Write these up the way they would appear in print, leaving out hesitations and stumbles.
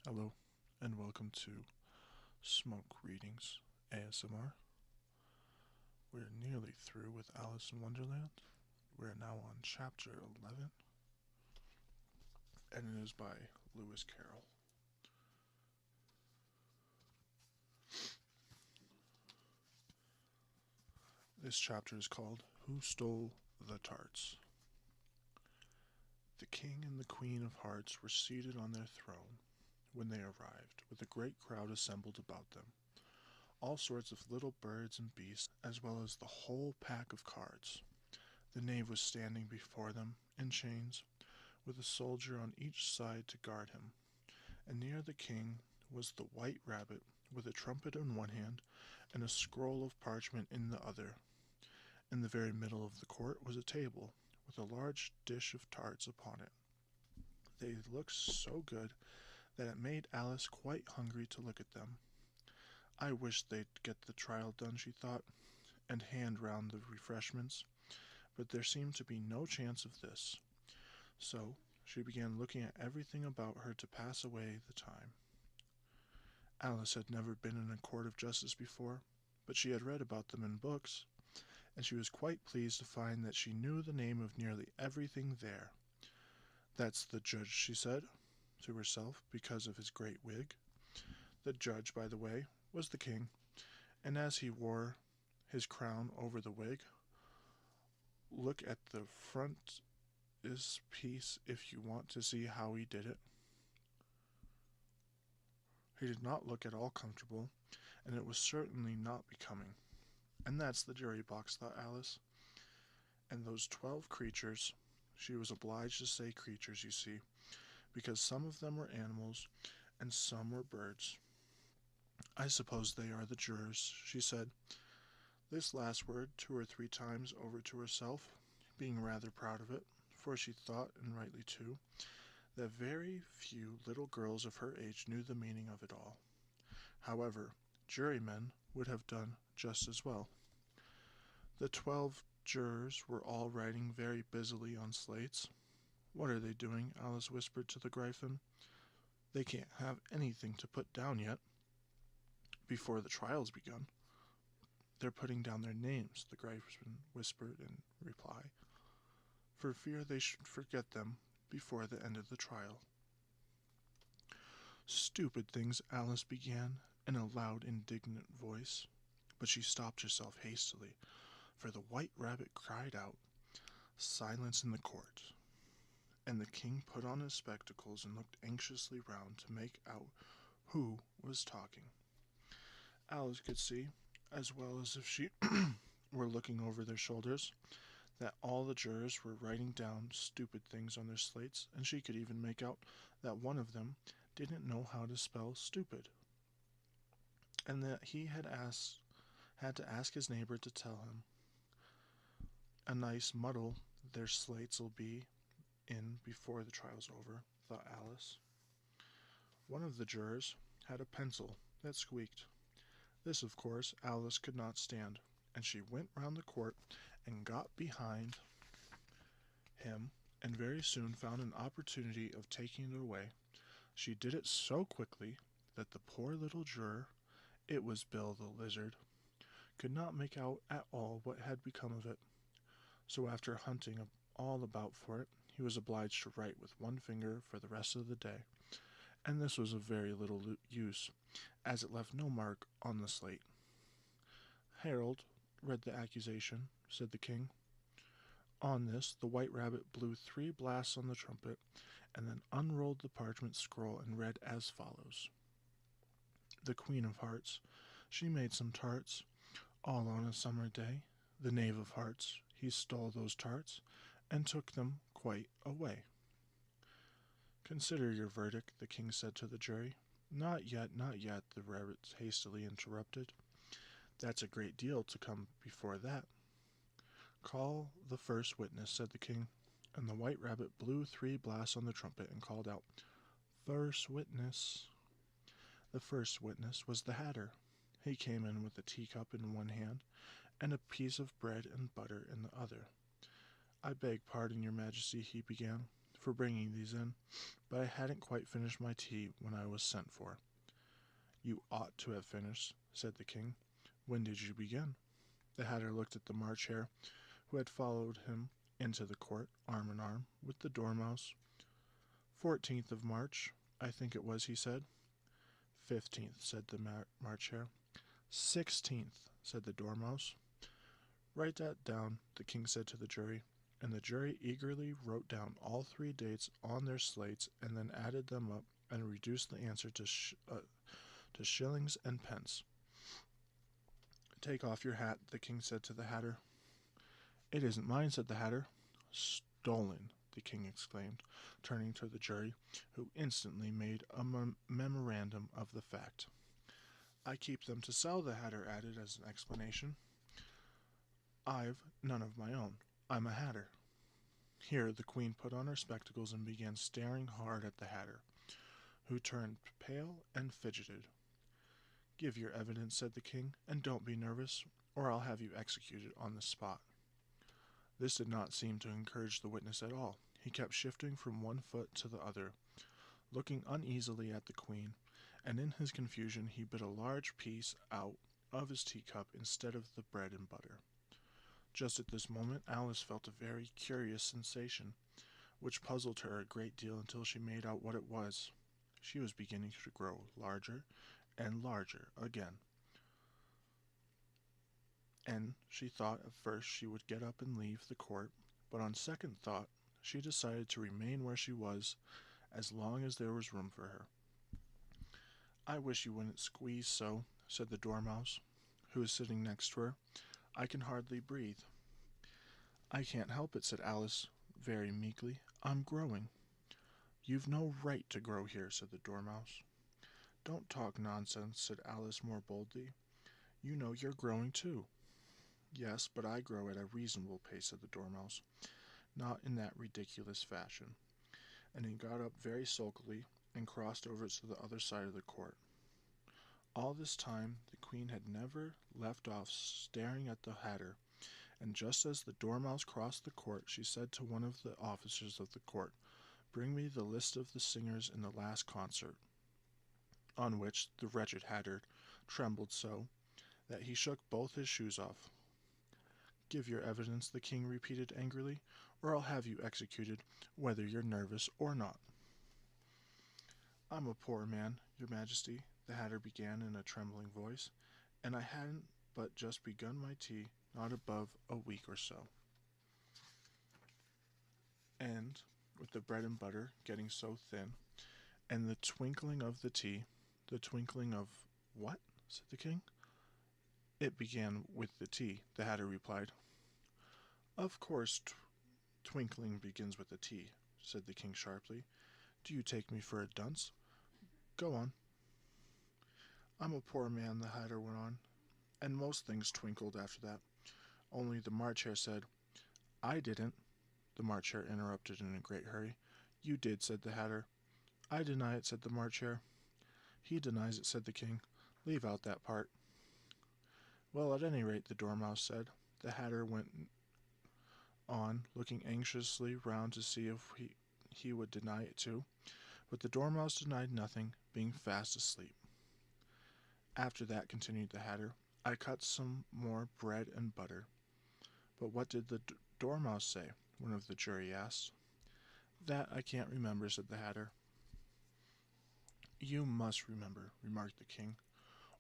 Hello, and welcome to Smoke Readings ASMR. We're nearly through with Alice in Wonderland. We're now on chapter 11, and it is by Lewis Carroll. This chapter is called Who Stole the Tarts? The king and the queen of hearts were seated on their throne when they arrived, with a great crowd assembled about them. All sorts of little birds and beasts, as well as the whole pack of cards. The knave was standing before them in chains, with a soldier on each side to guard him, and near the king was the white rabbit with a trumpet in one hand and a scroll of parchment in the other. In the very middle of the court was a table with a large dish of tarts upon it. They looked so good that it made Alice quite hungry to look at them. I wish they'd get the trial done, she thought, and hand round the refreshments, but there seemed to be no chance of this. So she began looking at everything about her to pass away the time. Alice had never been in a court of justice before, but she had read about them in books, and she was quite pleased to find that she knew the name of nearly everything there. That's the judge, she said to herself, because of his great wig. The judge, by the way, was the king, and as he wore his crown over the wig, look at the front this piece if you want to see how he did it. He did not look at all comfortable, and it was certainly not becoming. And that's the jury box, thought Alice. And those 12 creatures, she was obliged to say creatures, you see, because some of them were animals and some were birds. I suppose they are the jurors, she said, this last word 2 or 3 times over to herself, being rather proud of it, for she thought, and rightly too, that very few little girls of her age knew the meaning of it all. However, jurymen would have done just as well. The 12 jurors were all writing very busily on slates. What are they doing? Alice whispered to the Gryphon. They can't have anything to put down yet, before the trial's begun. They're putting down their names, the Gryphon whispered in reply, for fear they should forget them before the end of the trial. Stupid things, Alice began in a loud, indignant voice, but she stopped herself hastily, for the white rabbit cried out, "Silence in the court!" And the king put on his spectacles and looked anxiously round to make out who was talking. Alice could see, as well as if she were looking over their shoulders, that all the jurors were writing down stupid things on their slates, and she could even make out that one of them didn't know how to spell stupid, and that he had to ask his neighbor to tell him. A nice muddle their slates'll be in before the trial's over, thought Alice. One of the jurors had a pencil that squeaked. This, of course, Alice could not stand, and she went round the court and got behind him, and very soon found an opportunity of taking it away. She did it so quickly that the poor little juror, it was Bill the Lizard, could not make out at all what had become of it. So after hunting all about for it, he was obliged to write with one finger for the rest of the day, and this was of very little use, as it left no mark on the slate. Harold read the accusation, said the king. On this, the white rabbit blew 3 blasts on the trumpet, and then unrolled the parchment scroll and read as follows. The Queen of Hearts, she made some tarts, all on a summer day. The Knave of Hearts, he stole those tarts, and took them quite away. Consider your verdict, the king said to the jury. Not yet, not yet, the rabbit hastily interrupted. That's a great deal to come before that. Call the first witness, said the king, and the white rabbit blew 3 blasts on the trumpet and called out, First witness. The first witness was the Hatter. He came in with a teacup in one hand and a piece of bread and butter in the other. I beg pardon, your majesty, he began, for bringing these in, but I hadn't quite finished my tea when I was sent for." "You ought to have finished," said the king. "When did you begin?" The Hatter looked at the March Hare, who had followed him into the court, arm in arm with the Dormouse. "14th of March, I think it was," he said. "15th," said the March Hare. "16th," said the Dormouse. "Write that down," the king said to the jury, and the jury eagerly wrote down all 3 dates on their slates and then added them up and reduced the answer to shillings and pence. "Take off your hat," the king said to the Hatter. "It isn't mine," said the Hatter. "Stolen," the king exclaimed, turning to the jury, who instantly made a memorandum of the fact. "I keep them to sell," the Hatter added as an explanation. "I've none of my own. I'm a Hatter." Here the queen put on her spectacles and began staring hard at the Hatter, who turned pale and fidgeted. "Give your evidence," said the king, "and don't be nervous, or I'll have you executed on the spot." This did not seem to encourage the witness at all. He kept shifting from one foot to the other, looking uneasily at the queen, and in his confusion he bit a large piece out of his teacup instead of the bread and butter. Just at this moment Alice felt a very curious sensation, which puzzled her a great deal until she made out what it was. She was beginning to grow larger and larger again, and she thought at first she would get up and leave the court, but on second thought she decided to remain where she was as long as there was room for her. "I wish you wouldn't squeeze so," said the Dormouse, who was sitting next to her. "I can hardly breathe." "I can't help it," said Alice very meekly. "I'm growing." "You've no right to grow here," said the Dormouse. "Don't talk nonsense," said Alice more boldly. "You know you're growing too." "Yes, but I grow at a reasonable pace," said the Dormouse, "not in that ridiculous fashion." And he got up very sulkily and crossed over to the other side of the court. All this time the queen had never left off staring at the Hatter, and just as the Dormouse crossed the court she said to one of the officers of the court, "Bring me the list of the singers in the last concert," on which the wretched Hatter trembled so that he shook both his shoes off. "Give your evidence," the king repeated angrily, "or I'll have you executed, whether you're nervous or not." "I'm a poor man, your majesty," the Hatter began in a trembling voice, "and I hadn't but just begun my tea, not above a week or so." And, with the bread and butter getting so thin, and the twinkling of the tea, "The twinkling of what?" said the king. "It began with the tea," the Hatter replied. "Of course twinkling begins with the tea," said the king sharply. "Do you take me for a dunce? Go on." "I'm a poor man," the Hatter went on, "and most things twinkled after that. Only the March Hare said—" "I didn't," the March Hare interrupted in a great hurry. "You did," said the Hatter. "I deny it," said the March Hare. "He denies it," said the king. "Leave out that part." "Well, at any rate," the Dormouse said. The Hatter went on, looking anxiously round to see if he would deny it too, but the Dormouse denied nothing, being fast asleep. "After that," continued the Hatter, "I cut some more bread and butter." "But what did the Dormouse say?" one of the jury asked. "That I can't remember," said the Hatter. "You must remember," remarked the king,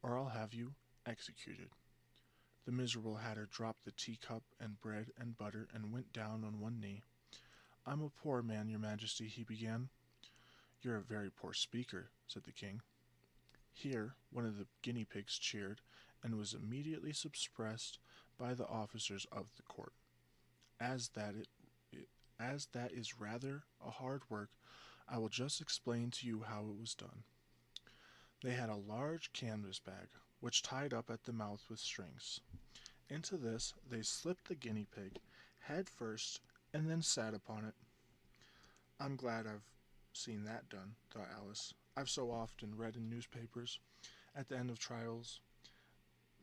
"or I'll have you executed." The miserable Hatter dropped the teacup and bread and butter and went down on one knee. "I'm a poor man, your majesty," he began. "You're a very poor speaker," said the king. Here one of the guinea pigs cheered, and was immediately suppressed by the officers of the court. As that is rather a hard work, I will just explain to you how it was done. They had a large canvas bag, which tied up at the mouth with strings. Into this they slipped the guinea pig, head first, and then sat upon it. "I'm glad I've seen that done," thought Alice. "I've so often read in newspapers, at the end of trials,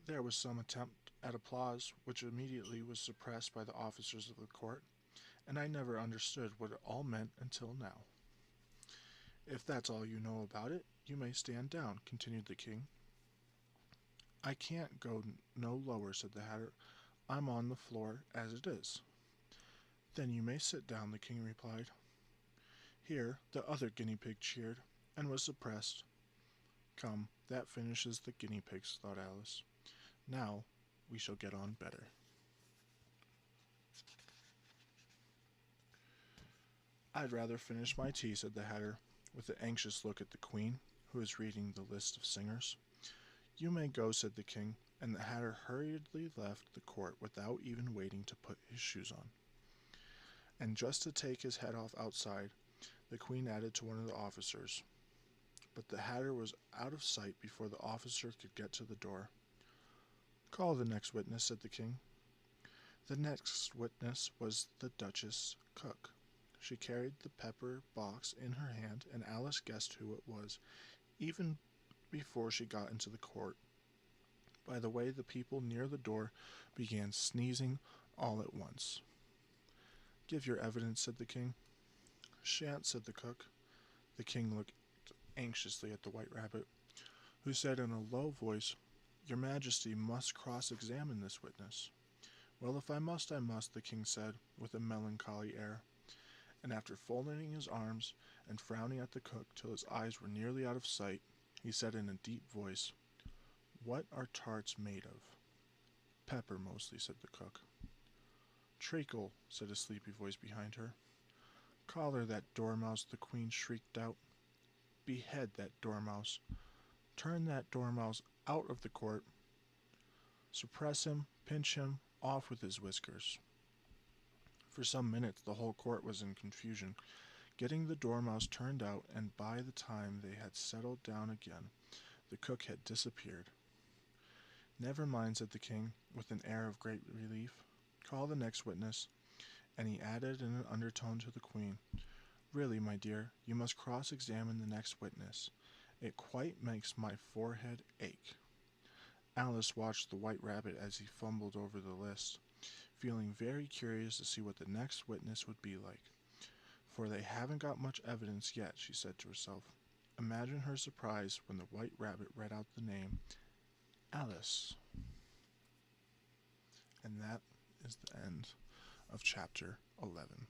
there was some attempt at applause, which immediately was suppressed by the officers of the court, and I never understood what it all meant until now. If that's all you know about it, you may stand down, continued the king. I can't go no lower, said the Hatter. I'm on the floor as it is. Then you may sit down, the king replied. Here the other guinea pig cheered, and was suppressed. Come, that finishes the guinea pigs, thought Alice. Now we shall get on better. I'd rather finish my tea, said the Hatter, with an anxious look at the Queen, who was reading the list of singers. You may go, said the king, and the Hatter hurriedly left the court without even waiting to put his shoes on. And just to take his head off outside, the Queen added to one of the officers. But the Hatter was out of sight before the officer could get to the door. Call the next witness, said the king. The next witness was the Duchess cook. She carried the pepper box in her hand, and Alice guessed who it was, even before she got into the court, by the way the people near the door began sneezing all at once. Give your evidence, said the king. Shan't, said the cook. The king looked anxiously at the White Rabbit, who said in a low voice, Your Majesty must cross-examine this witness. Well, if I must, I must, the king said, with a melancholy air. And after folding his arms and frowning at the cook till his eyes were nearly out of sight, he said in a deep voice, What are tarts made of? Pepper, mostly, said the cook. Treacle, said a sleepy voice behind her. Collar that dormouse, the Queen shrieked out. Behead that dormouse. Turn that dormouse out of the court. Suppress him, pinch him, off with his whiskers. For some minutes the whole court was in confusion, getting the dormouse turned out, and by the time they had settled down again, the cook had disappeared. Never mind, said the king, with an air of great relief. Call the next witness. And he added in an undertone to the Queen, Really, my dear, you must cross-examine the next witness. It quite makes my forehead ache. Alice watched the White Rabbit as he fumbled over the list, feeling very curious to see what the next witness would be like. For they haven't got much evidence yet, she said to herself. Imagine her surprise when the White Rabbit read out the name, Alice. And that is the end of chapter 11.